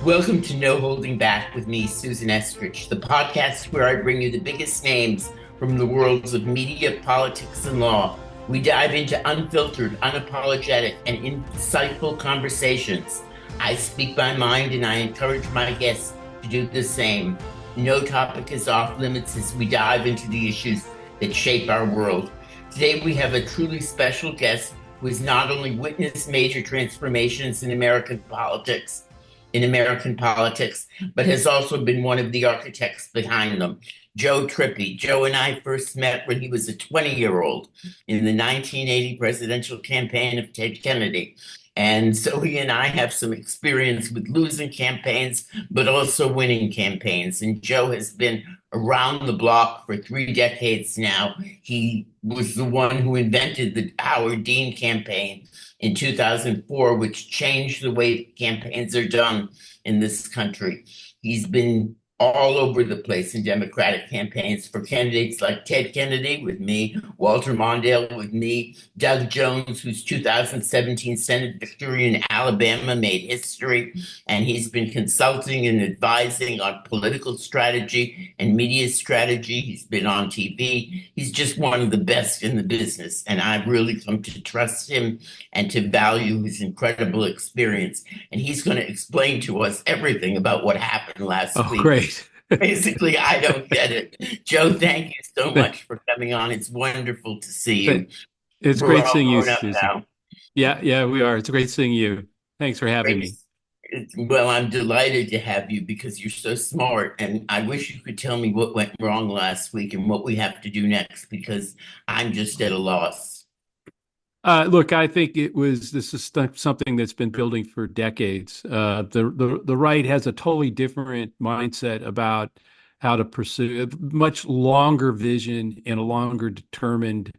Welcome to No Holding Back with me, Susan Estrich, the podcast where I bring you the biggest names from the worlds of media, politics, and law. We dive into unfiltered, unapologetic, and insightful conversations. I speak my mind and I encourage my guests to do the same. No topic is off limits as we dive into the issues that shape our world. Today we have a truly special guest who has not only witnessed major transformations in American politics, but has also been one of the architects behind them. Joe Trippi. Joe and I first met when he was a 20-year-old in the 1980 presidential campaign of Ted Kennedy. And so he and I have some experience with losing campaigns, but also winning campaigns. And Joe has been around the block for 3 decades now. He was the one who invented the Howard Dean campaign in 2004, which changed the way campaigns are done in this country. He's been all over the place in Democratic campaigns for candidates like Ted Kennedy with me, Walter Mondale with me, Doug Jones, whose 2017 Senate victory in Alabama made history, and he's been consulting and advising on political strategy and media strategy. He's been on TV. He's just one of the best in the business, and I've really come to trust him and to value his incredible experience. And he's going to explain to us everything about what happened last Oh, week. great. Basically, I don't get it. Joe, thank you so much for coming on. It's wonderful to see you. It's We're great all seeing you, grown up Susan. now. Yeah, we are. It's great seeing you. Thanks for having Great. me. Well, I'm delighted to have you because you're so smart. And I wish you could tell me what went wrong last week and what we have to do next because I'm just at a loss. Look, I think this is something that's been building for decades. The right has a totally different mindset about how to pursue a much longer vision and a longer determined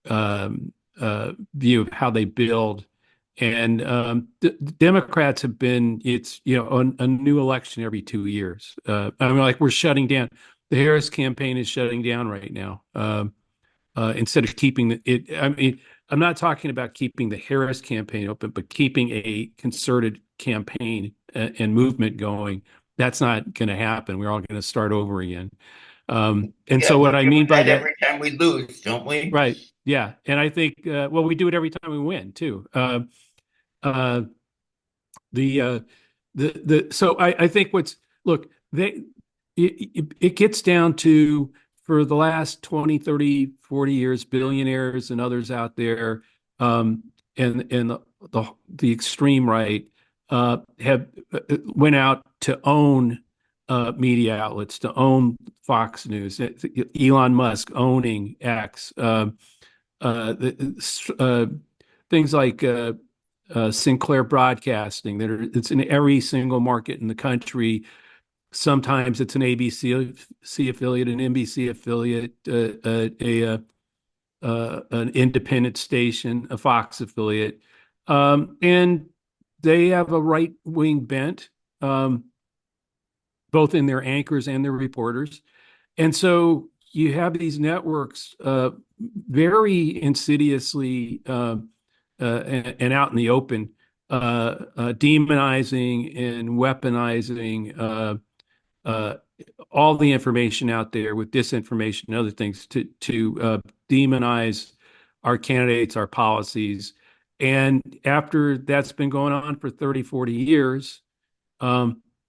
view of how they build. And the Democrats have been, it's, a new election every 2 years. I mean, like we're shutting down. The Harris campaign is shutting down right now. Instead of keeping it, I mean, I'm not talking about keeping the Harris campaign open, but keeping a concerted campaign and movement going. That's not going to happen. We're all going to start over again. And Yeah, so we what I do mean by that that, every time we lose, don't we? right? Yeah, and I think well, we do it every time we win too. Uh, the so I think what's look it gets down to for the last 20, 30, 40 years, billionaires and others out there, and the extreme right have went out to own media outlets, to own Fox News, Elon Musk owning X, things like Sinclair Broadcasting it's in every single market in the country. Sometimes it's an ABC affiliate, an NBC affiliate, an independent station, a Fox affiliate, and they have a right-wing bent, both in their anchors and their reporters. And so you have these networks very insidiously and out in the open, demonizing and weaponizing all the information out there with disinformation and other things to demonize our candidates, our policies. And after that's been going on for 30, 40 years,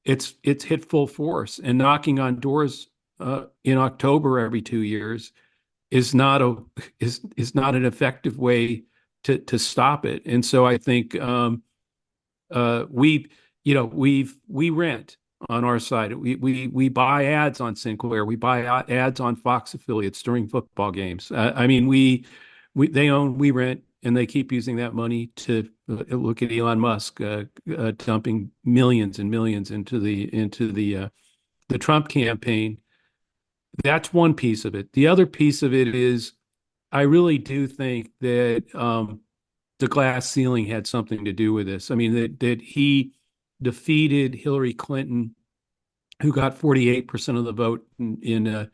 it's hit full force. And knocking on doors in October every 2 years is not an effective way to stop it. And so I think we rent on our side. We buy ads on Sinclair. We buy ads on Fox affiliates during football games. I mean, they own, we rent, and they keep using that money to look at Elon Musk dumping millions and millions into the Trump campaign. That's one piece of it. The other piece of it is I really do think that the glass ceiling had something to do with this. I mean, that he defeated Hillary Clinton, who got 48% of the vote in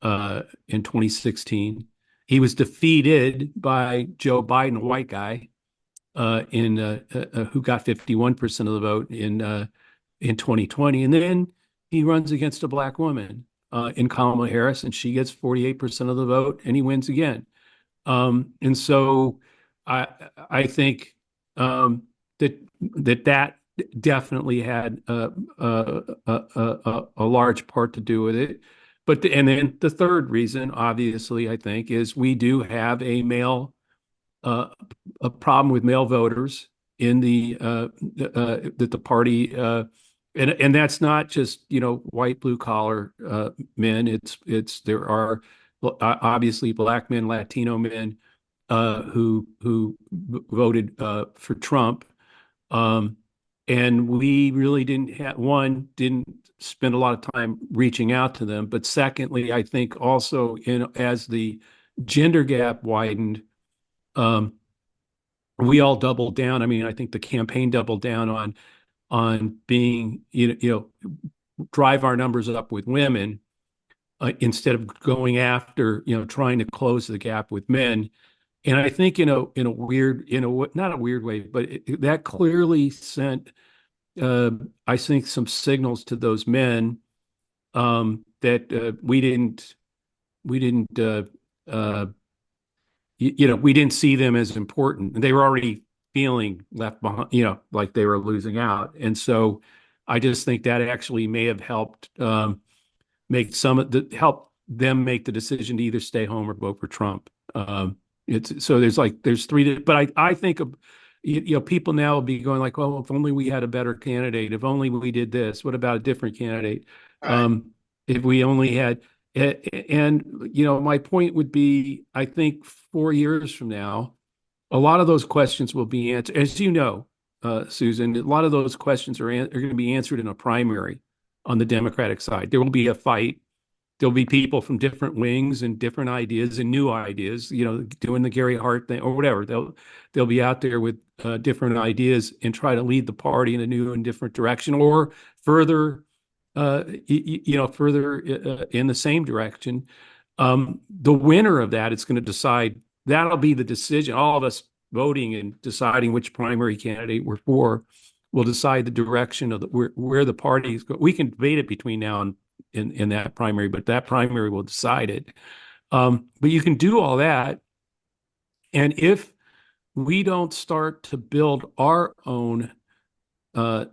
2016. He was defeated by Joe Biden, a white guy, who got 51% of the vote in in 2020. And then he runs against a black woman in Kamala Harris, and she gets 48% of the vote, and he wins again. And so I I think that that definitely had a large part to do with it. And then the third reason, obviously, I think, is we do have uh, a problem with male voters in that the party and that's not just white blue collar men. It's there are obviously black men, Latino men who voted for Trump. Um, and we really didn't spend a lot of time reaching out to them. But secondly, I think also as the gender gap widened, um, we all doubled down. I mean, I think the campaign doubled down on being, drive our numbers up with women instead of going after, trying to close the gap with men. And I think in a weird, not a weird way, but that clearly sent, I think, some signals to those men that we didn't, uh, we didn't see them as important. They were already feeling left behind, like they were losing out. And so I just think that actually may have helped help them make the decision to either stay home or vote for Trump. It's so there's three, but I think of, people now will be going like, well, if only we had a better candidate, if only we did this, what about a different candidate? Right. If we only had, and my point would be, I think 4 years from now, a lot of those questions will be answered. As you know, Susan, a lot of those questions are going to be answered in a primary on the Democratic side. There will be a fight. There'll be people from different wings and different ideas and new ideas, doing the Gary Hart thing or whatever. They'll be out there with different ideas and try to lead the party in a new and different direction, or further, further in the same direction. The winner of that is going to decide. That'll be the decision. All of us voting and deciding which primary candidate we're for will decide the direction of where the party is going. We can debate it between now and in that primary, but that primary will decide it. But you can do all that, and if we don't start to build our own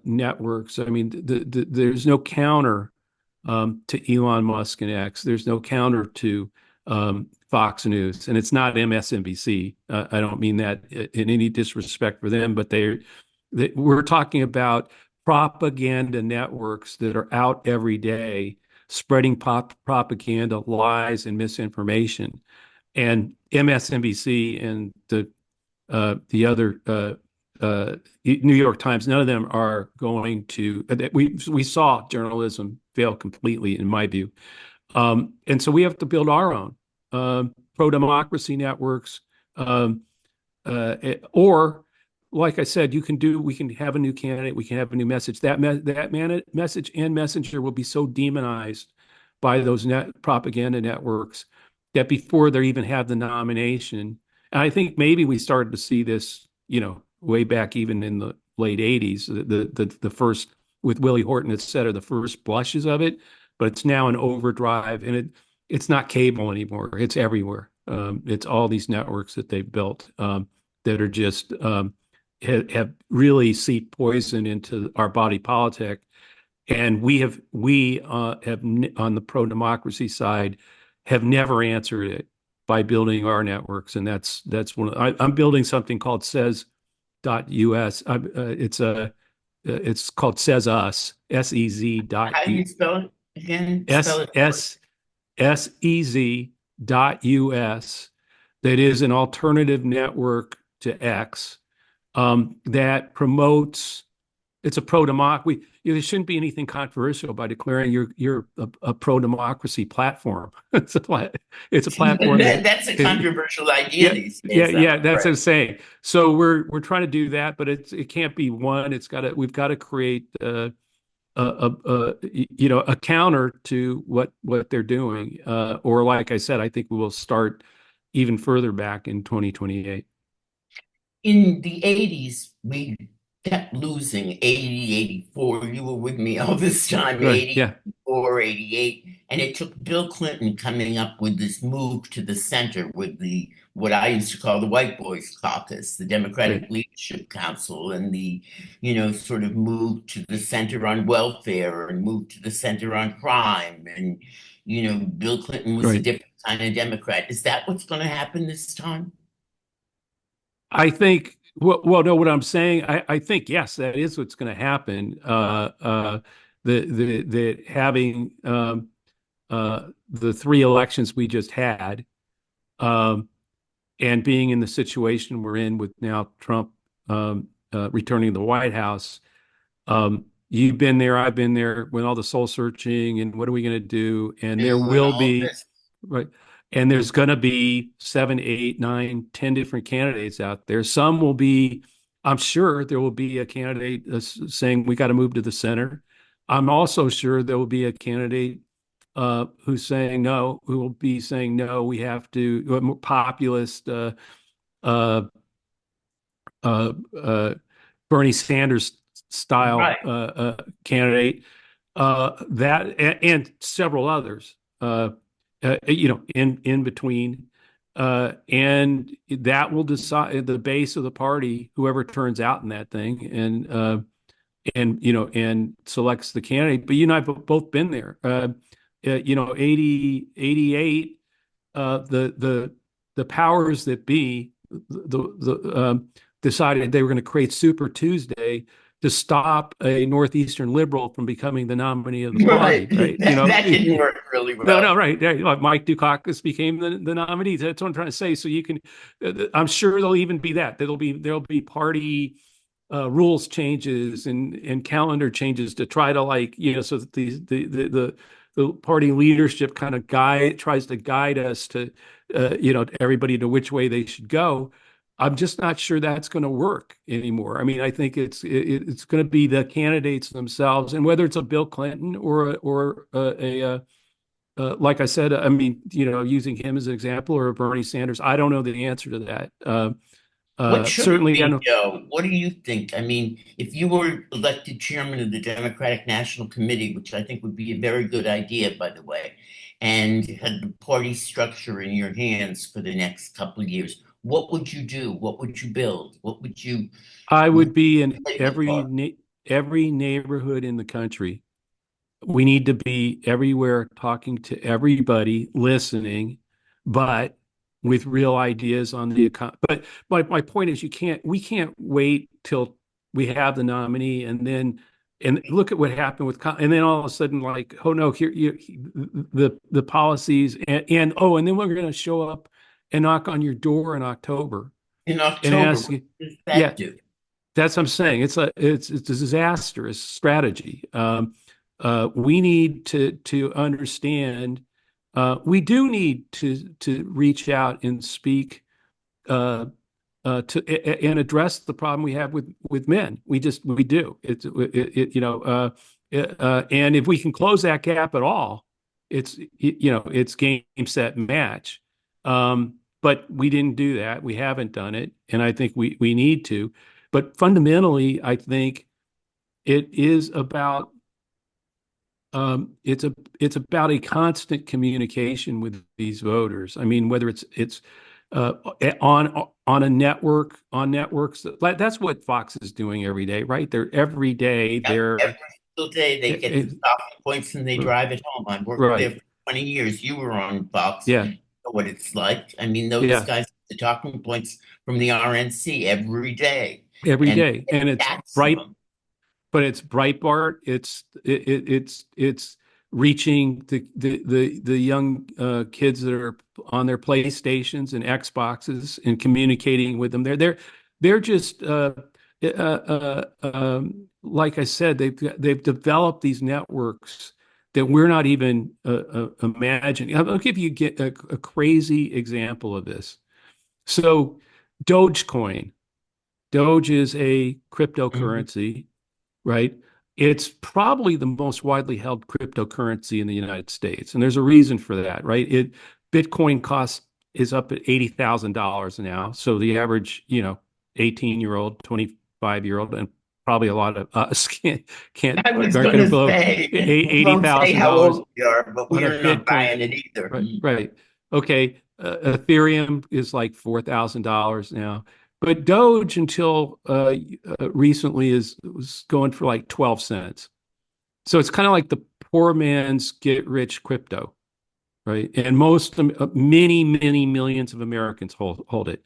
networks, I mean, there's no counter to Elon Musk and X. There's no counter to Fox News, and it's not MSNBC. I don't mean that in any disrespect for them, but we're talking about propaganda networks that are out every day spreading propaganda, lies, and misinformation. And MSNBC and the other New York Times, none of them are going to. We saw journalism fail completely, in my view. And so we have to build our own pro-democracy networks, or like I said, we can have a new candidate, we can have a new message. That message and messenger will be so demonized by those propaganda networks that before they even have the nomination, and I think maybe we started to see this, way back even in the late 80s, the first with Willie Horton, et cetera, the first blushes of it, but it's now an overdrive, and it's not cable anymore. It's everywhere. It's all these networks that they've built that are just have really seeped poison into our body politic. And we have on the pro-democracy side have never answered it by building our networks. And that's I'm building something called says.us. It's called Says Us, SEZ dot How do you spell it again? Spell it. SEZ.us, that is an alternative network to X, that promotes. It's a pro-democracy. There shouldn't be anything controversial by declaring you're a pro-democracy platform. It's a platform That's a controversial idea these days. yeah. That's what I'm saying. So we're trying to do that, but it can't be one. We've got to create a counter to what they're doing. Or like I said, I think we will start even further back in 2028. In the 80s, we kept losing 80, 84. You were with me all this time, Right. Yeah. 84, 88. And it took Bill Clinton coming up with this move to the center with the what I used to call the White Boys Caucus, the Democratic Right. Leadership Council, and the, you know, sort of move to the center on welfare and move to the center on crime. And, you know, Bill Clinton was a Right. different kind of Democrat. Is that what's going to happen this time? I think, no, what I'm saying, I think, yes, that is what's going to happen. The having the three elections we just had, um, and being in the situation we're in with now Trump returning to the White House. You've been there, I've been there when all the soul searching and what are we going to do? And there Doing will all be, this. right. And there's going to be 7, 8, 9, 10 different candidates out there. Some will be, I'm sure there will be a candidate saying we got to move to the center. I'm also sure there will be a candidate who's saying no, who will be saying no, we have to, more populist, uh, uh, Bernie Sanders style Right. candidate, that and several others, in between, and that will decide the base of the party, whoever turns out in that thing, and selects the candidate. But you and I have both been there. 80, 88, the powers that be, decided they were going to create Super Tuesday to stop a Northeastern liberal from becoming the nominee of the Right. party, right? That didn't work really No, no, well. right. Yeah, like Mike Dukakis became the nominee. That's what I'm trying to say. So you can, I'm sure there'll even be that. There'll be party rules changes and calendar changes to try to, like, so that the party leadership kind of tries to guide us to everybody to which way they should go. I'm just not sure that's going to work anymore. I mean, I think it's going to be the candidates themselves, and whether it's a Bill Clinton or like I said, I mean, using him as an example, or a Bernie Sanders, I don't know the answer to that. What should it Certainly, I be, know. Joe? What do you think? I mean, if you were elected chairman of the Democratic National Committee, which I think would be a very good idea, by the way, and had the party structure in your hands for the next couple of years, what would you do? What would you build? What would you I would be in play the part? every neighborhood in the country. We need to be everywhere, talking to everybody, listening, but with real ideas on the economy. But my point is, we can't wait till we have the nominee, and look at what happened and then all of a sudden, like, oh no, here the policies, and then we're going to show up and knock on your door in October In and October, ask what you. does Yeah, that do? that's what I'm saying. It's a disastrous strategy. We need to understand. We do need to reach out and speak, and address the problem we have with men. We do. And if we can close that gap at all, it's game, set, match. But we didn't do that. We haven't done it, and I think we need to. But fundamentally, I think it is about it's about a constant communication with these voters. I mean, whether it's uh, on a network, on networks, that's what Fox is doing every day, right? They're every day Yep, every they're single day they get the talking points and they drive it home. I worked there right. for 20 years. You were on Fox. Yeah, You know what it's like. I mean, those yeah, guys get the talking points from the RNC every day, every and day, and it's that's bright. them. But it's Breitbart. It's reaching the young kids that are on their PlayStations and Xboxes and communicating with them. They're just like I said, they've developed these networks that we're not even imagining. I'll give you a crazy example of this. So, Dogecoin. Doge is a Mhm. cryptocurrency, right? It's probably the most widely held cryptocurrency in the United States, and there's a reason for that, right? Bitcoin cost is up at $80,000 now, so the average, 18-year-old, 25-year-old, and probably a lot of us I was aren't going going to to blow say, we eighty won't say thousand how dollars old we are, but on a we're not Bitcoin. buying it either. Right. Okay. Ethereum is like $4,000 now, but Doge until recently was going for like 12 cents. So it's kind of like the poor man's get rich crypto, right? And many millions of Americans hold it.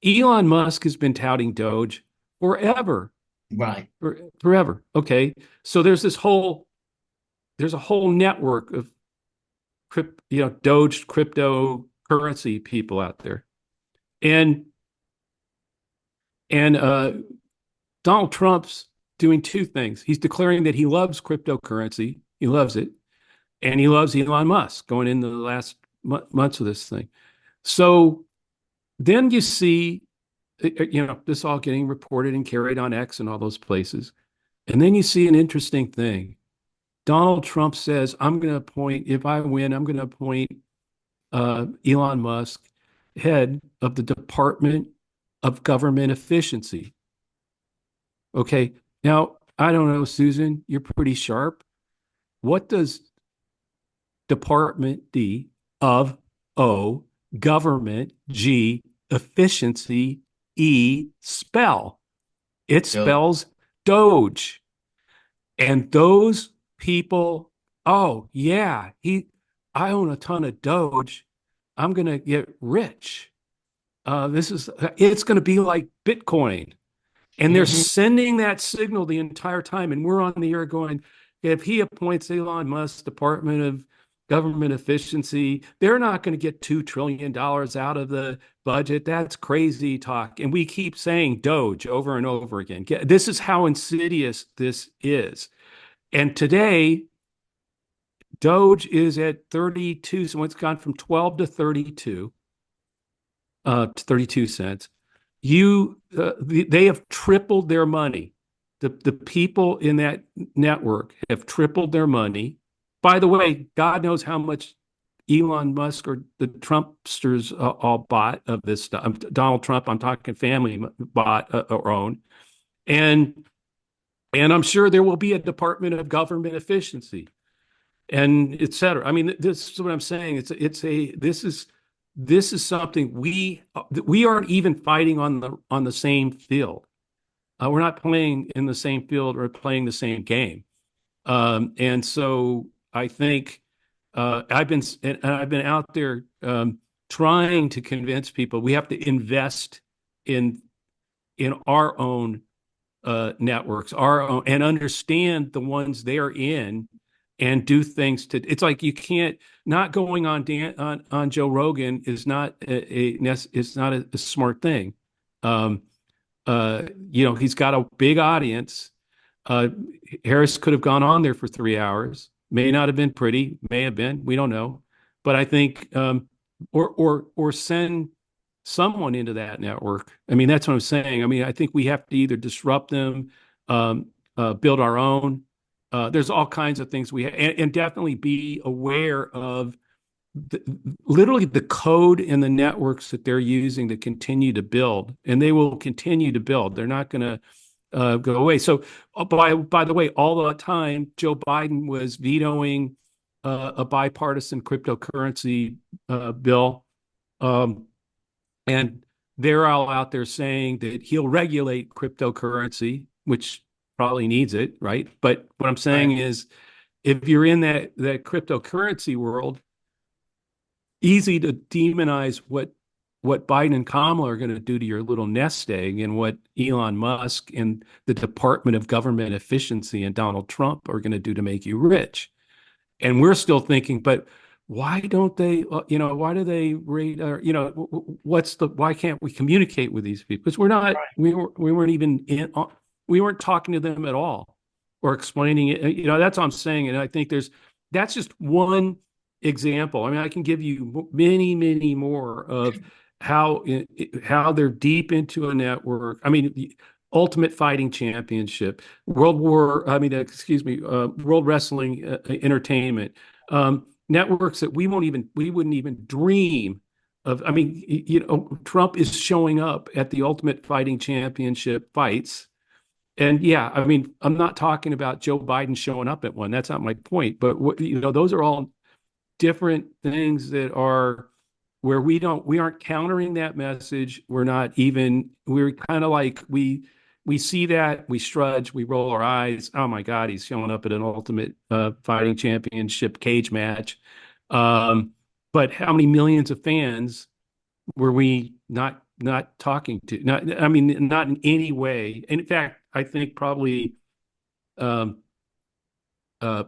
Elon Musk has been touting Doge forever, Right. forever. Okay. So there's a whole network of Doge cryptocurrency people out there. And and Donald Trump's doing two things. He's declaring that he loves cryptocurrency. He loves it. And he loves Elon Musk going into the last months of this thing. So then you see, this all getting reported and carried on X and all those places. And then you see an interesting thing. Donald Trump says, if I win, I'm going to appoint Elon Musk head of the Department of Government Efficiency. Okay. Now, I don't know, Susan, you're pretty sharp. What does Department D of O Government G Efficiency E spell? It spells Doge. And those people, oh yeah, I own a ton of Doge. I'm gonna get rich. It's gonna be like Bitcoin. And they're sending that signal the entire time. And we're on the air going, if he appoints Elon Musk Department of Government Efficiency, they're not going to get $2 trillion out of the budget. That's crazy talk. And we keep saying Doge over and over again. This is how insidious this is. And today, Doge is at 32. So it's gone from 12 to 32, to 32 cents. They have tripled their money. The people in that network have tripled their money. By the way, God knows how much Elon Musk or the Trumpsters all bought of this stuff. Donald Trump, I'm talking family, bought or owned. And I'm sure there will be a Department of Government Efficiency and et cetera. I mean, this is what I'm saying. This is something we aren't even fighting on the same field. We're not playing in the same field or playing the same game. And so I think I've been out there trying to convince people we have to invest in our own networks, our own, and understand the ones they're in and do things it's like you can't not going on Joe Rogan is not it's not a smart thing. He's got a big audience. Harris could have gone on there for 3 hours. May not have been pretty, may have been, we don't know. But I think or send someone into that network. I mean, that's what I'm saying. I mean, I think we have to either disrupt them, build our own. There's all kinds of things and definitely be aware of literally the code in the networks that they're using to continue to build, and they will continue to build. They're not going to go away. So, by the way, all the time, Joe Biden was vetoing a bipartisan cryptocurrency bill, and they're all out there saying that he'll regulate cryptocurrency, which probably needs it, right? But what I'm saying is, if you're in that cryptocurrency world, easy to demonize what Biden and Kamala are going to do to your little nest egg, and what Elon Musk and the Department of Government Efficiency and Donald Trump are going to do to make you rich. And we're still thinking, but why don't they, why do they rate, why can't we communicate with these people? Because we weren't even we weren't talking to them at all or explaining it. That's what I'm saying. And I think that's just one example. I mean, I can give you many, many more of how they're deep into a network. I mean, the Ultimate Fighting Championship, World Wrestling Entertainment, networks that we wouldn't even dream of. I mean, Trump is showing up at the Ultimate Fighting Championship fights And yeah, I mean, I'm not talking about Joe Biden showing up at one. That's not my point. But those are all different things that are where we aren't countering that message. We're kind of like we see that, we strudge, we roll our eyes. Oh my God, he's showing up at an ultimate fighting championship cage match. Um, but how many millions of fans were we not talking to? Not, I mean, not in any way. In fact, I think um,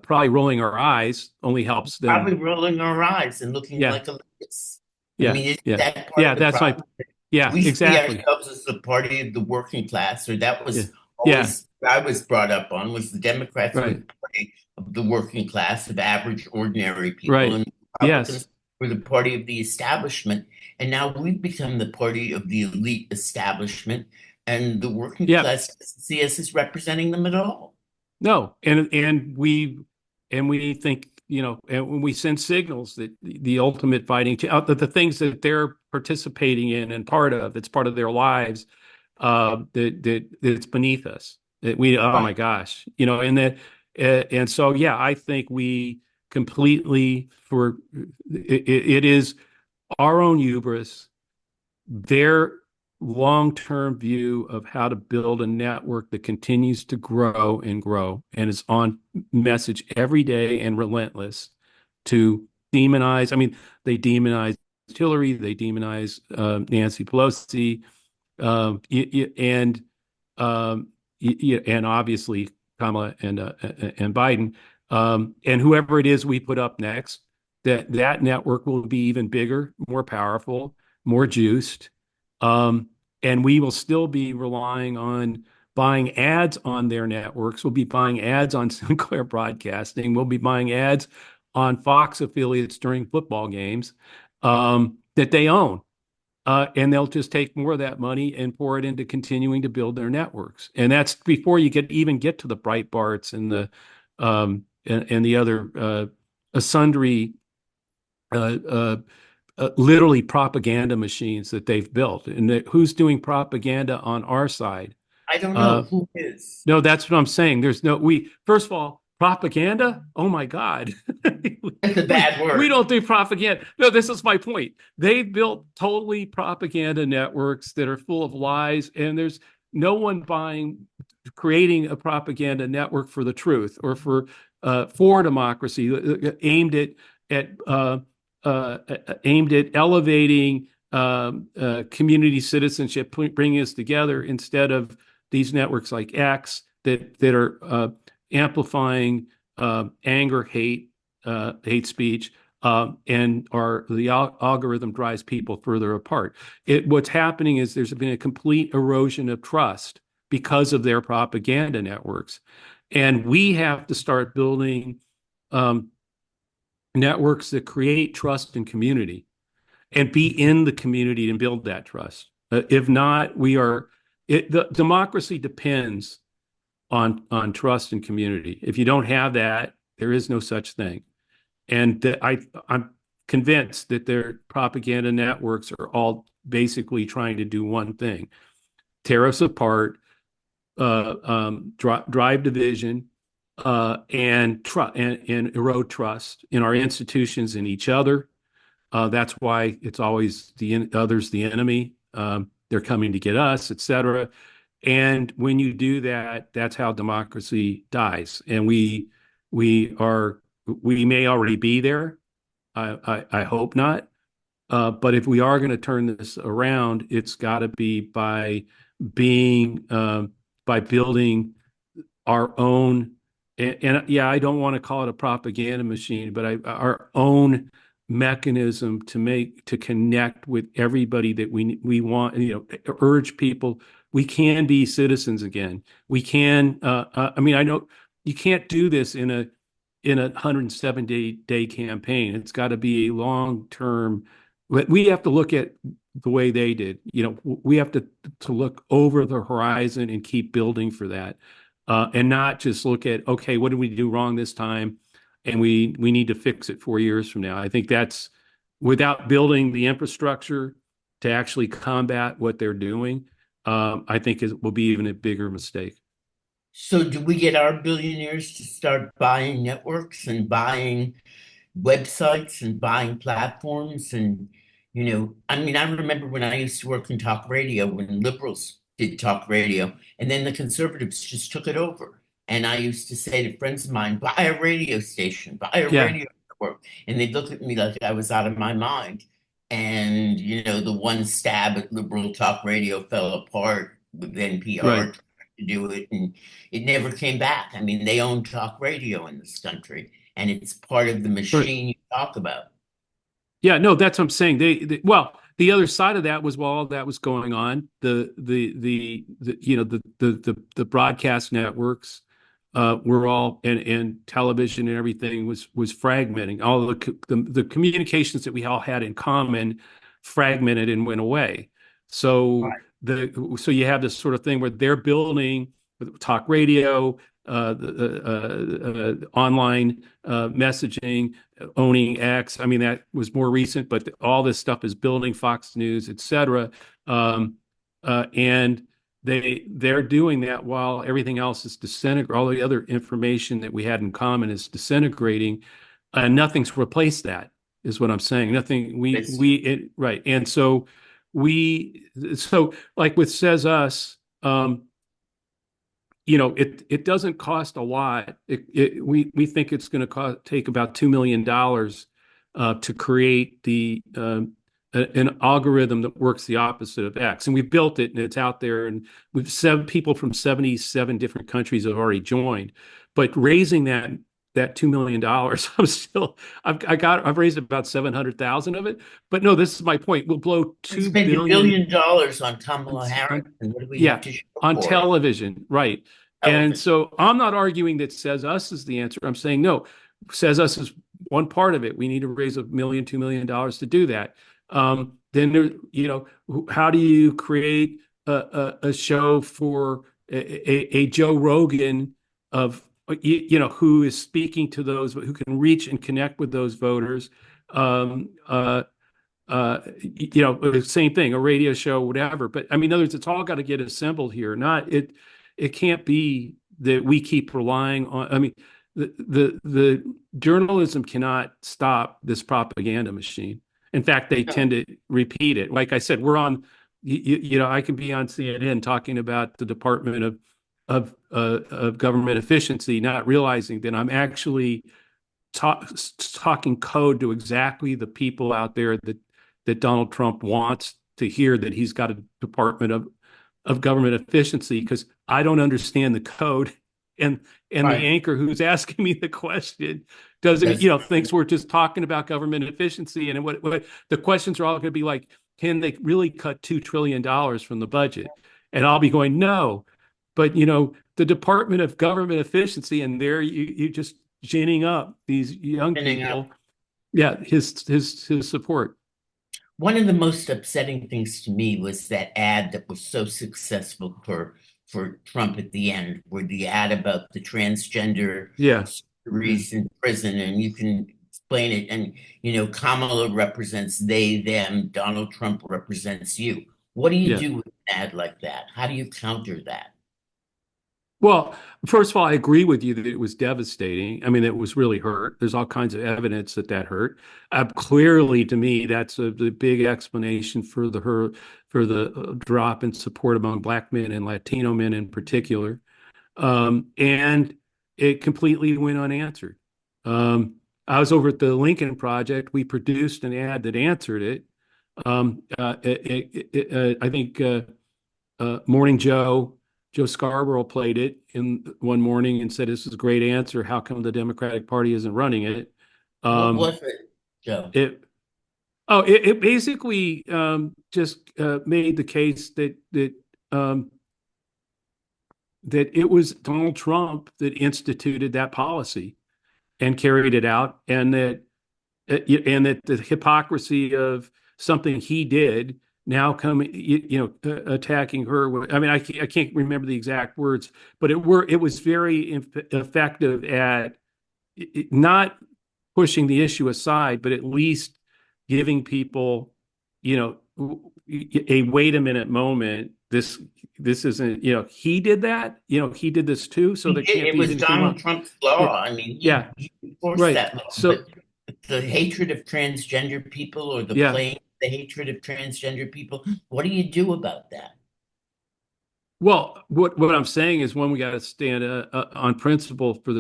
probably rolling our eyes only helps Probably them. rolling our eyes and looking Yeah, like a locust. I yeah, mean, isn't yeah, that part yeah. of the That's my. problem? Yeah, We see exactly. ourselves as the party of the working class, or that Yeah, was yeah. always what I was brought up on, was the Democrats were Right, the party of the working class, of average, ordinary people, right. and Yes. Republicans were the party of the establishment. And now we've become the party of the elite establishment, and the working Yeah. class doesn't see us as representing them at all. No, and we think, and when we send signals that the ultimate fighting, the things that they're participating in and part of, that's part of their lives, that it's beneath us. That we, oh my Right. gosh, and so yeah, I think we completely it is our own hubris, their long-term view of how to build a network that continues to grow and is on message every day and relentless to demonize. I mean, they demonize Hillary, they demonize Nancy Pelosi, and and obviously Kamala and Biden, and whoever it is we put up next. That network will be even bigger, more powerful, more juiced, um, and we will still be relying on buying ads on their networks. We'll be buying ads on Sinclair Broadcasting. We'll be buying ads on Fox affiliates during football games that they own. And they'll just take more of that money and pour it into continuing to build their networks. And that's before you even get to the Breitbarts and and the other sundry uh, uh, literally propaganda machines that they've built. And who's doing propaganda on our side? I don't know Uh, who is. no, that's what I'm saying. First of all, propaganda. Oh my God. It's a we, bad we word. don't do propaganda. No, this is my point. They've built totally propaganda networks that are full of lies, and there's no one creating a propaganda network for the truth or for democracy at uh, aimed at elevating community citizenship, bringing us together instead of these networks like X that are amplifying anger, hate speech, and the algorithm drives people further apart. What's happening is there's been a complete erosion of trust because of their propaganda networks, and we have to start building um, networks that create trust and community and be in the community and build that trust. If not, the democracy depends on trust and community. If you don't have that, there is no such thing. And I'm convinced that their propaganda networks are all basically trying to do one thing: tear us apart, drive division, and erode trust in our institutions and each other. That's why it's always others the enemy. They're coming to get us, et cetera. And when you do that, that's how democracy dies. And we may already be there. I hope not. But if we are going to turn this around, it's got to be being by building our own. And yeah, I don't want to call it a propaganda machine, but our own mechanism to connect with everybody that we want. Urge people. We can be citizens again. We can. I mean, I know you can't do this in a 170-day campaign. It's got to be a long term. We have to look at the way they did. We have to look over the horizon and keep building for that, and not just look at, okay, what did we do wrong this time, and we need to fix it 4 years from now. I think that's without building the infrastructure to actually combat what they're doing. I think it will be even a bigger mistake. So do we get our billionaires to start buying networks and buying websites and buying platforms? And, I mean, I remember when I used to work in talk radio, when liberals did talk radio, and then the conservatives just took it over. And I used to say to friends of mine, buy a radio station, buy a Yeah, radio network. And they'd look at me like I was out of my mind. And, the one stab at liberal talk radio fell apart with NPR right. trying to do it. And it never came back. I mean, they own talk radio in this country, and it's part of the Right. machine you talk about. Yeah, no, that's what I'm saying. Well, the other side of that was while all that was going on, the broadcast networks were all and television and everything was fragmenting. All the communications that we all had in common fragmented and went away. So Right. so you have this sort of thing where they're building talk radio, online messaging, owning X. I mean, that was more recent, but all this stuff is building Fox News, et cetera. And they're doing that while everything else is disintegrating. All the other information that we had in common is disintegrating. Nothing's replaced that, is what I'm saying. Nothing. Right. And so like with Says Us, it doesn't cost a lot. We think it's going to take about $2 million to create an algorithm that works the opposite of X, and we've built it and it's out there, and we've 7 people from 77 different countries have already joined. But raising that $2 million, I've raised about 700,000 of it. But no, this is my point. We'll blow We two spent billion $1 billion on Kamala Harris, on, and what do we have yeah, to show on for it? television, right? And Television. so I'm not arguing that Says Us is the answer. I'm saying no, Says Us is one part of it. We need to raise $1 million, $2 million to do that. Then there, how do you create a show for a Joe Rogan of who is speaking to those who can reach and connect with those voters? Same thing, a radio show, whatever. But I mean, in other words, it's all got to get assembled here. Not it. It can't be that we keep relying on. I mean, the journalism cannot stop this propaganda machine. In fact, they No. tend to repeat it. Like I said, we're on. I can be on CNN talking about the Department of Government Efficiency, not realizing that I'm actually talking code to exactly the people out there that Donald Trump wants to hear, that he's got a Department of Government Efficiency, because I don't understand the code, and the Right. anchor who's asking me the question doesn't, That's thinks we're just talking about government efficiency, and what the questions are all going to be like, can they really cut $2 trillion from the budget? And I'll be going, no, but the Department of Government Efficiency, and there you just ginning up these young spinning up. people. Yeah, his support. One of the most upsetting things to me was that ad that was so successful for Trump at the end, where the ad about the transgender Yeah, yeah, surgeries in prison, and you can explain it. And Kamala represents they, them. Donald Trump represents you. What do you yeah. do with an ad like that? How do you counter that? Well, first of all, I agree with you that it was devastating. I mean, it was really hurt. There's all kinds of evidence that hurt. Clearly, to me, that's the big explanation for the drop in support among Black men and Latino men in particular. And it completely went unanswered. I was over at the Lincoln Project. We produced an ad that answered it. I think Morning Joe Scarborough played it in one morning and said, "This is a great answer. How come the Democratic Party isn't running it?" What Um, was it, Joe? it it basically just made the case um, that it was Donald Trump that instituted that policy and carried it out, and that the hypocrisy of something he did now coming, attacking her. I mean, I can't remember the exact words, but it was very effective at not pushing the issue aside, but at least giving people, a wait a minute moment. This isn't, he did that, he did this too, so He there did. can't It be was anything Donald wrong. Trump's Yeah, law. I mean, yeah, he enforced right. that law. So But the hatred of transgender people, or yeah, the hatred of transgender people, what do you do about that? well, what I'm saying is, one, we got to stand on principle for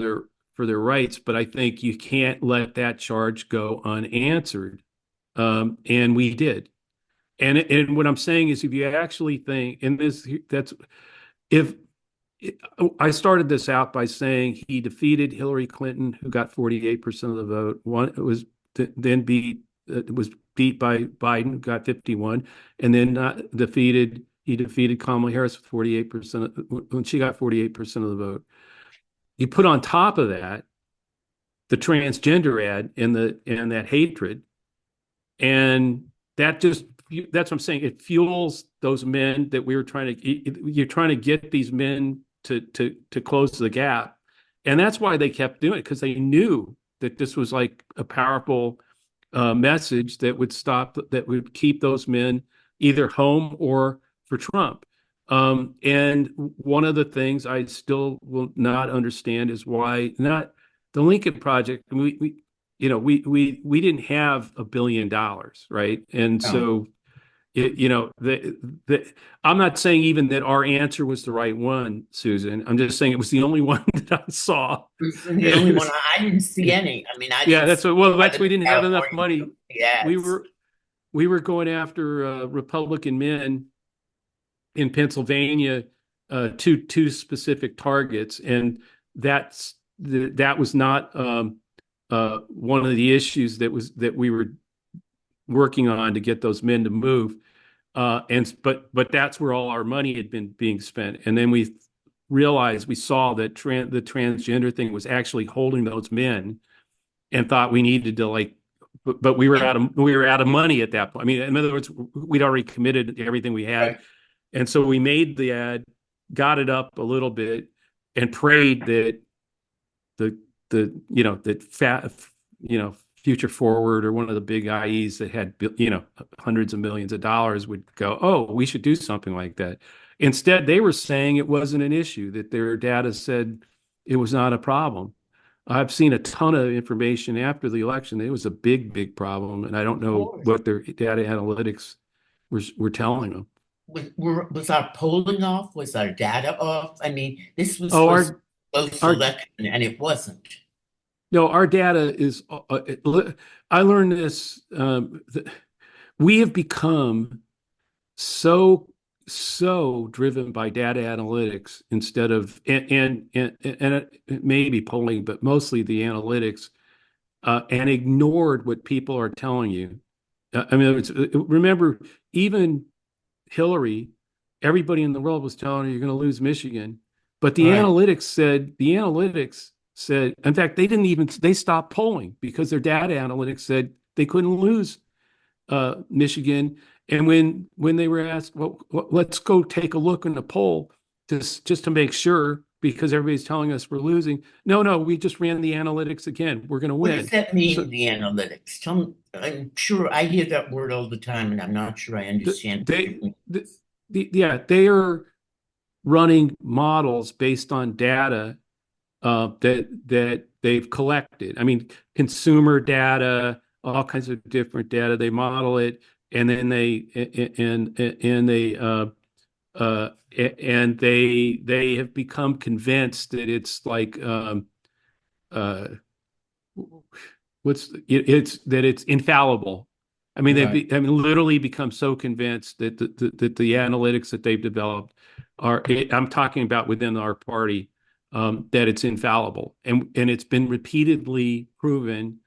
their rights, but I think you can't let that charge go unanswered, and we did. And what I'm saying is, if you actually think, and this that's if I started this out by saying he defeated Hillary Clinton, who got 48% of the vote. One was then beat was beat by Biden, who got 51, and then defeated. He defeated Kamala Harris with 48% when she got 48% of the vote. You put on top of that the transgender ad and that hatred, and that just that's what I'm saying. It fuels those men that we were trying to. You're trying to get these men to close the gap, and that's why they kept doing it, because they knew that this was like a powerful message that would keep those men either home or for Trump. And one of the things I still will not understand is why not the Lincoln Project. We didn't have $1 billion, right? And No. so I'm not saying even that our answer was the right one, Susan. I'm just saying it was the only one that I saw. It's the And only it one. was, I didn't see any. I mean, I yeah, didn't see that's other we than didn't have enough California money. We ads. were we were going after Republican men in Pennsylvania, two specific targets, and that was not one of the issues that we were working on to get those men to move. But that's where all our money had been being spent, and then we saw that the transgender thing was actually holding those men, and thought we needed to but we were out of money at that point. I mean, in other words, we'd already committed everything we had, Right. and so we made the ad, got it up a little bit, and prayed that the that Future Forward, or one of the big IEs that had hundreds of millions of dollars, would go, oh, we should do something like that. Instead, they were saying it wasn't an issue, that their data said it was not a problem. I've seen a ton of information after the election. It was a big problem, and I don't Of know course. what their data analytics were telling them. Was our polling off? Was our data off? I mean, this was Oh, supposed to be a close our election, and it wasn't. no, our data is. I learned this. We have become so driven by data analytics instead of and it may be polling, but mostly the analytics, and ignored what people are telling you. I mean, remember, even Hillary, everybody in the world was telling her you're going to lose Michigan, but Right. the analytics said, in fact, they stopped polling because their data analytics said they couldn't lose Michigan. And when they were asked, well, let's go take a look in the poll just to make sure, because everybody's telling us we're losing. No, we just ran the analytics again. We're going to What does win. that So mean, the analytics? Tell me, I'm sure I hear that word all the time, and I'm not sure I understand what they, it means. yeah, they are running models based on data that they've collected. I mean, consumer data, all kinds of different data. They model it, and then they have become convinced that it's like uh, it's infallible. I mean, Right. literally become so convinced that the analytics that they've developed I'm talking about within our party, that it's infallible, and it's been repeatedly proven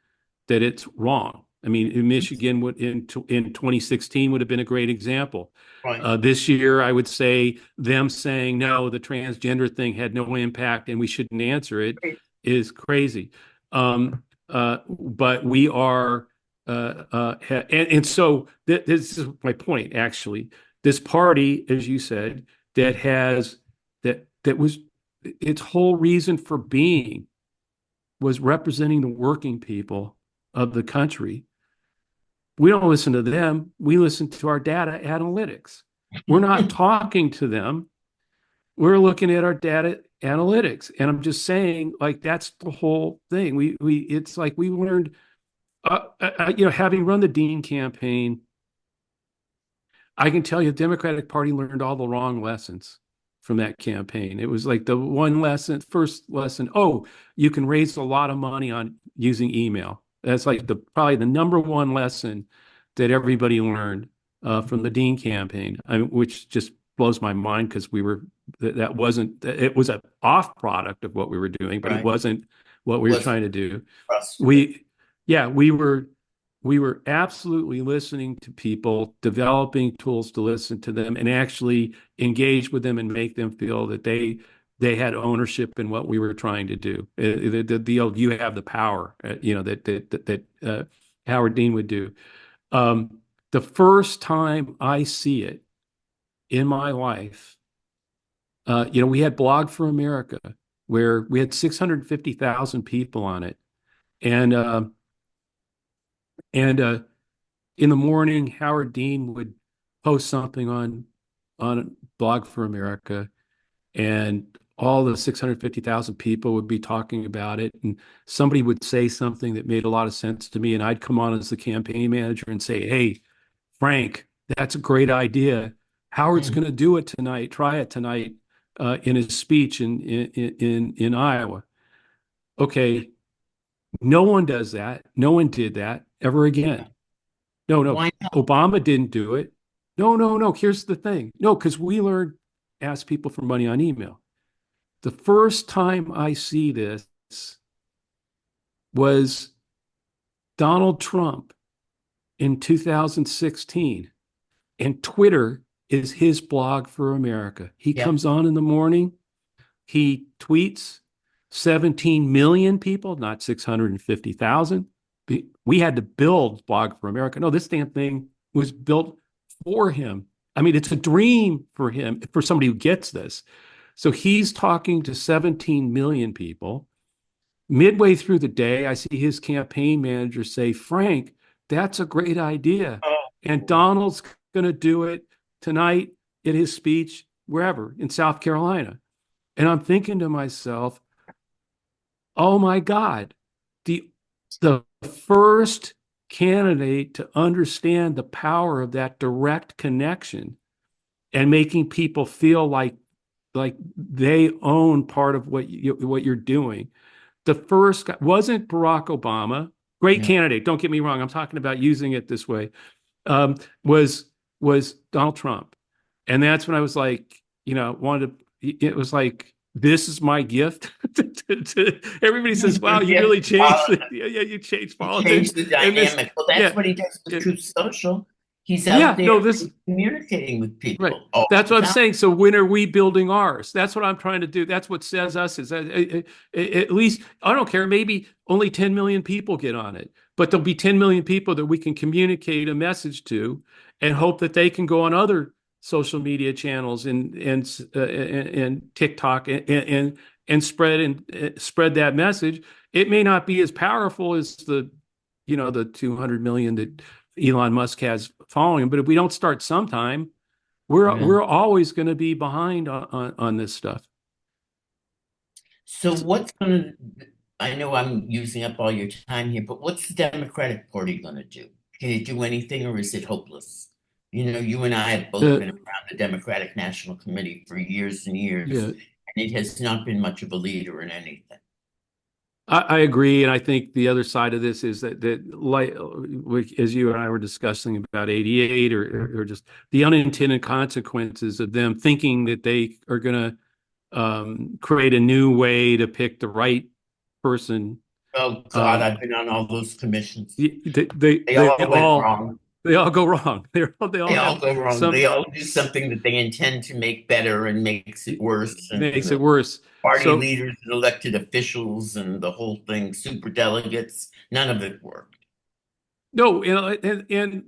that it's wrong. I mean, in Michigan, in 2016 would have been a great example. Right. This year, I would say them saying no, the transgender thing had no impact and we shouldn't answer it, is crazy. But we are, and so this is my point. Actually, this party, as you said, that was its whole reason for being was representing the working people of the country, We don't listen to them. We listen to our data analytics. We're not talking to them. We're looking at our data analytics. And I'm just saying, like, that's the whole thing. It's like we learned, having run the Dean campaign, I can tell you the Democratic Party learned all the wrong lessons from that campaign. It was like the one lesson, first lesson, oh, you can raise a lot of money on using email. That's like probably the number one lesson that everybody learned from the Dean campaign, which just blows my mind because that wasn't, it was an off product of what we were doing, but it Right. wasn't what we were Was trying to do. frustrated. We were absolutely listening to people, developing tools to listen to them, and actually engage with them and make them feel that they had ownership in what we were trying to do. The old "you have the power," that Howard Dean would do. The first time I see it in my life, we had Blog for America, where we had 650,000 people on it, and in the morning, Howard Dean would post something on Blog for America, and all the 650,000 people would be talking about it. And somebody would say something that made a lot of sense to me, and I'd come on as the campaign manager and say, "Hey, Frank, that's a great idea. Howard's going to do it tonight. Try it tonight in his speech in Iowa." Okay, no one does that. No one did that ever again. No. Why not? Obama didn't do it. No. Here's the thing. No, because we learned ask people for money on email. The first time I see this was Donald Trump in 2016, and Twitter is his Blog for America. He Yep. comes on in the morning, he tweets 17 million people, not 650,000. We had to build Blog for America. No, this damn thing was built for him. I mean, it's a dream for him, for somebody who gets this. So he's talking to 17 million people. Midway through the day, I see his campaign manager say, "Frank, that's a great idea." Oh, And Donald's going to do it tonight in his speech, wherever, in South Carolina. And I'm thinking to myself, oh my God, the first candidate to understand the power of that direct connection and making people feel like they own part of what you're doing. The first guy wasn't Barack Obama, great no. candidate. Don't get me wrong. I'm talking about using it this way. Was Donald Trump, and that's when I was like, wanted to. It was like, this is my gift. Everybody says, "Wow, you really changed. You changed politics." Change the And this, dynamic. Well, that's yeah, what he does with yeah, Truth Social. He's yeah. out there No, this communicating with right. people all That's the what I'm time. saying. So when are we building ours? That's what I'm trying to do. That's what says us is at least, I don't care, maybe only 10 million people get on it, but there'll be 10 million people that we can communicate a message to and hope that they can go on other social media channels and TikTok and spread that message. It may not be as powerful as the 200 million that Elon Musk has following him, but if we don't start sometime, Yeah. we're always going to be behind on this stuff. So what's going to, I know I'm using up all your time here, but what's the Democratic Party going to do? Can it do anything or is it hopeless? You and I have both Uh, been around the Democratic National Committee for years and years, yeah, and it has not been much of a leader in anything. I agree, and I think the other side of this is that like as you and I were discussing about 88 or just the unintended consequences of them thinking that they are going to create a new way to pick the right person. Oh God, Um, I've been on all those commissions. they, they, They they all went all wrong. they all go wrong. They all They all have go wrong. They some all do something that they intend to make better and makes it worse. And makes it the worse. party So leaders and elected officials and the whole thing, super delegates, none of it worked. no, and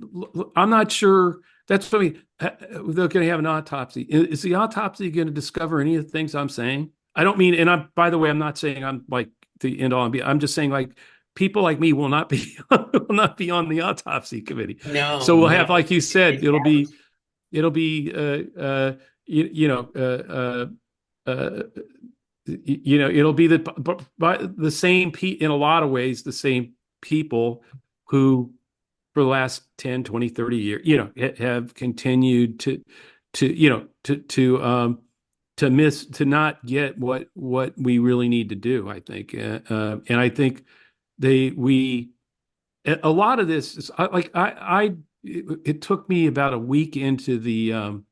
I'm not sure. That's what I mean. They're going to have an autopsy. Is the autopsy going to discover any of the things I'm saying? I don't mean, and by the way, I'm not saying I'm like the end all and be. I'm just saying, like, people like me will not be will not be on the autopsy committee. So No, we'll no, have, like you said, it's it'll be you know it'll be the same in a lot of ways the same people who for the last 10, 20, 30 years, have continued to not get what we really need to do, I think. And I think a lot of this is it took me about a week into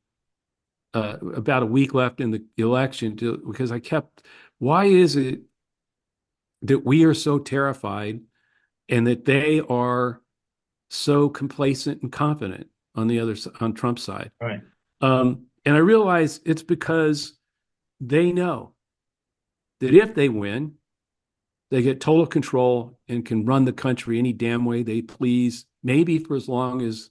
about a week left in the election because why is it that we are so terrified and that they are so complacent and confident on Trump's side? right. And I realize it's because they know that if they win, they get total control and can run the country any damn way they please, maybe for as long as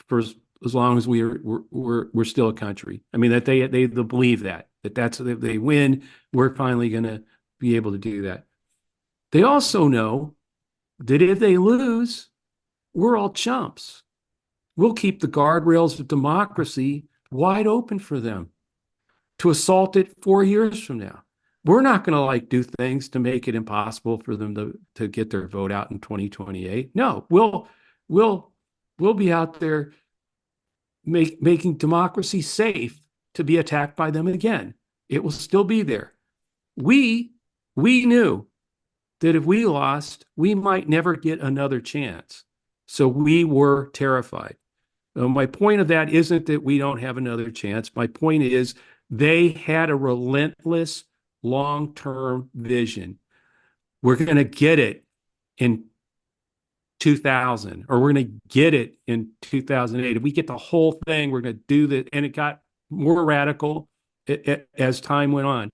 for as long as we're still a country. I mean, that they believe that's if they win, we're finally going to be able to do that. They also know that if they lose, we're all chumps. We'll keep the guardrails of democracy wide open for them to assault it 4 years from now. We're not going to do things to make it impossible for them to get their vote out in 2028. No, we'll be out there making democracy safe to be attacked by them again. It will still be there. We knew that if we lost, we might never get another chance. So we were terrified. My point of that isn't that we don't have another chance. My point is they had a relentless long-term vision. We're going to get it in 2000, or we're going to get it in 2008. If we get the whole thing, we're going to do that. And it got more radical as time went on,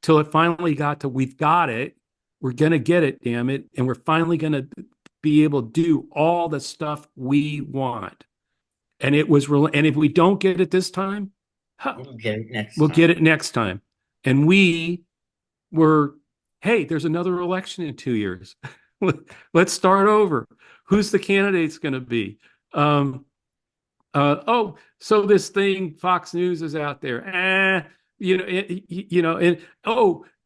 till it finally got to, we've got it. We're going to get it, damn it. And we're finally going to be able to do all the stuff we want. And it was real. And if we don't get it this time, We'll get it next we'll time. get it next time. And we were, hey, there's another election in 2 years. Let's start over. Who's the candidate's going to be? So this thing, Fox News is out there. And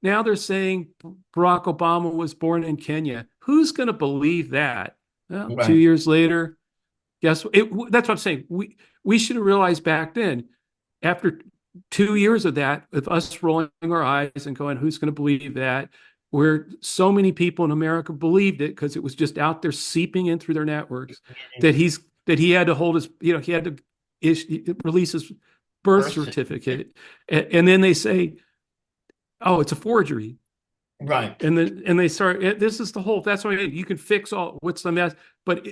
now they're saying Barack Obama was born in Kenya. Who's going to believe that? Well, Right. 2 years later, that's what I'm saying. We should have realized back then, after 2 years of that, of us rolling our eyes and going, who's going to believe that? Where so many people in America believed it because it was just out there seeping in through their networks, that he had to hold his, he had to release his birth certificate. And then they say, oh, it's a forgery. Right. And they start, this is the whole, that's why you can fix all, what's the mess. But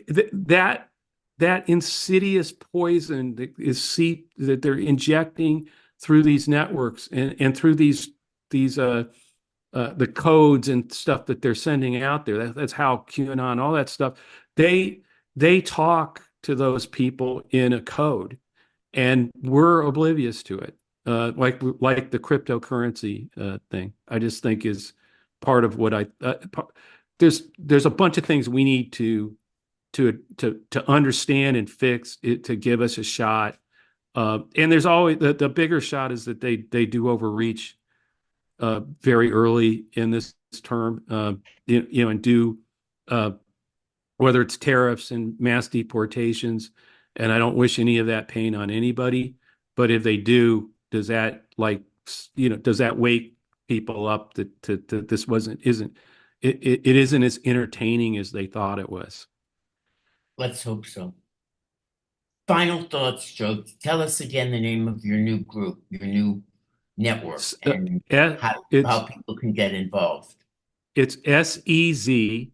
that insidious poison that they're injecting through these networks and through these the codes and stuff that they're sending out there. That's how QAnon, all that stuff. They talk to those people in a code, and we're oblivious to it. Like the cryptocurrency thing. I just think is part of what there's a bunch of things we need to understand and fix it to give us a shot. And there's always the bigger shot is that they do overreach very early in this term, and do whether it's tariffs and mass deportations. And I don't wish any of that pain on anybody. But if they do, does that wake people up that this isn't as entertaining as they thought it was? Let's hope so. Final thoughts, Joe. Tell us again the name of your new group, your new network, and how people can get involved. It's sez.us.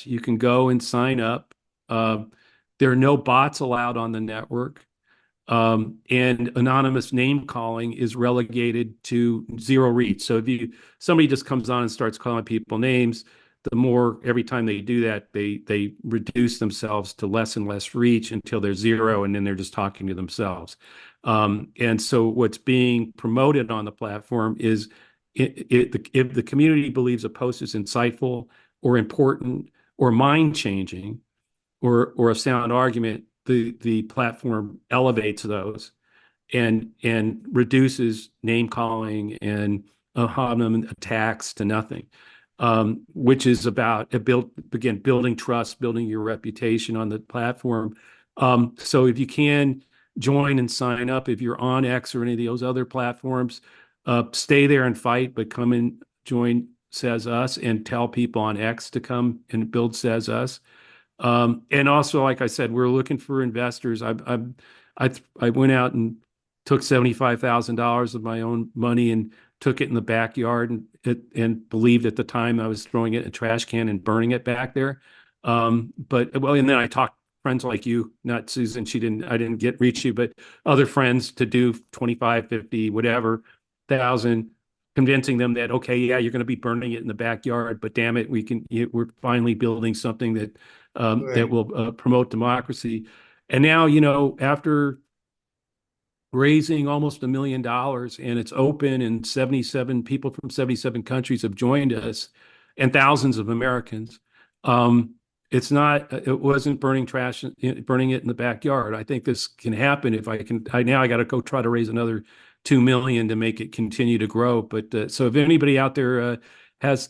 You can go and sign up. There are no bots allowed on the network. And anonymous name calling is relegated to zero reach. So if somebody just comes on and starts calling people names, the more every time they do that, they reduce themselves to less and less reach until they're zero, and then they're just talking to themselves. And so what's being promoted on the platform is if the community believes a post is insightful or important or mind-changing or a sound argument, the platform elevates those and reduces name calling and hominem attacks to nothing, which is about building trust, building your reputation on the platform. So if you can join and sign up, if you're on X or any of those other platforms, stay there and fight, but come and join Says Us and tell people on X to come and build Says Us. And also, like I said, we're looking for investors. I went out and took $75,000 of my own money and took it in the backyard and believed at the time I was throwing it in a trash can and burning it back there. And then I talked friends like you, not Susan. I didn't reach you, but other friends to do 25, 50, whatever thousand, convincing them that, okay, yeah, you're going to be burning it in the backyard, but damn it, we're finally building something that will promote democracy. And now, after raising almost $1 million and it's open and 77 people from 77 countries have joined us and thousands of Americans, it wasn't burning trash, burning it in the backyard. I think this can happen if I got to go try to raise another 2 million to make it continue to grow. But so if anybody out there has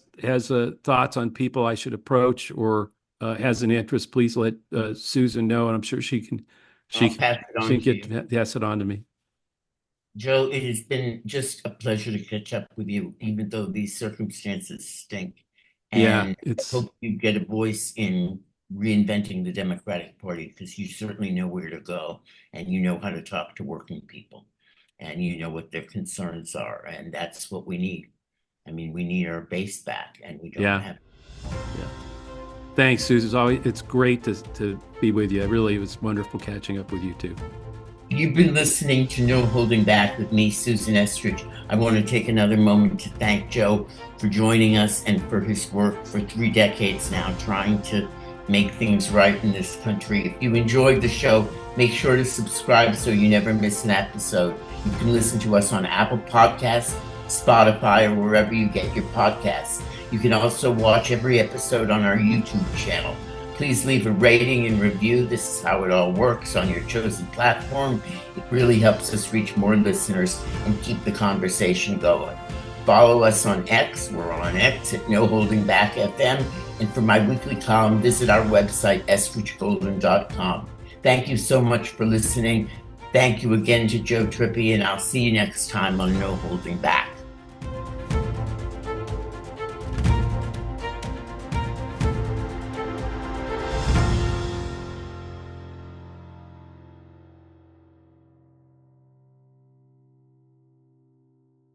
thoughts on people I should approach or has an interest, please let Susan know, and I'm sure she can pass it on to me. Joe, it has been just a pleasure to catch up with you, even though these circumstances stink. And I hope you get a voice in reinventing the Democratic Party, because you certainly know where to go and you know how to talk to working people and you know what their concerns are. And that's what we need. I mean, we need our base back, and we don't have. Yeah. Thanks, Susan. It's great to be with you. It was wonderful catching up with you too. You've been listening to No Holding Back with me, Susan Estrich. I want to take another moment to thank Joe for joining us and for his work for 3 decades now, trying to make things right in this country. If you enjoyed the show, make sure to subscribe so you never miss an episode. You can listen to us on Apple Podcasts, Spotify, or wherever you get your podcasts. You can also watch every episode on our YouTube channel. Please leave a rating and review. This is how it all works on your chosen platform. It really helps us reach more listeners and keep the conversation going. Follow us on X. We're on X at No Holding Back FM. And for my weekly column, visit our website, estrichgolden.com. Thank you so much for listening. Thank you again to Joe Trippi, and I'll see you next time on No Holding Back.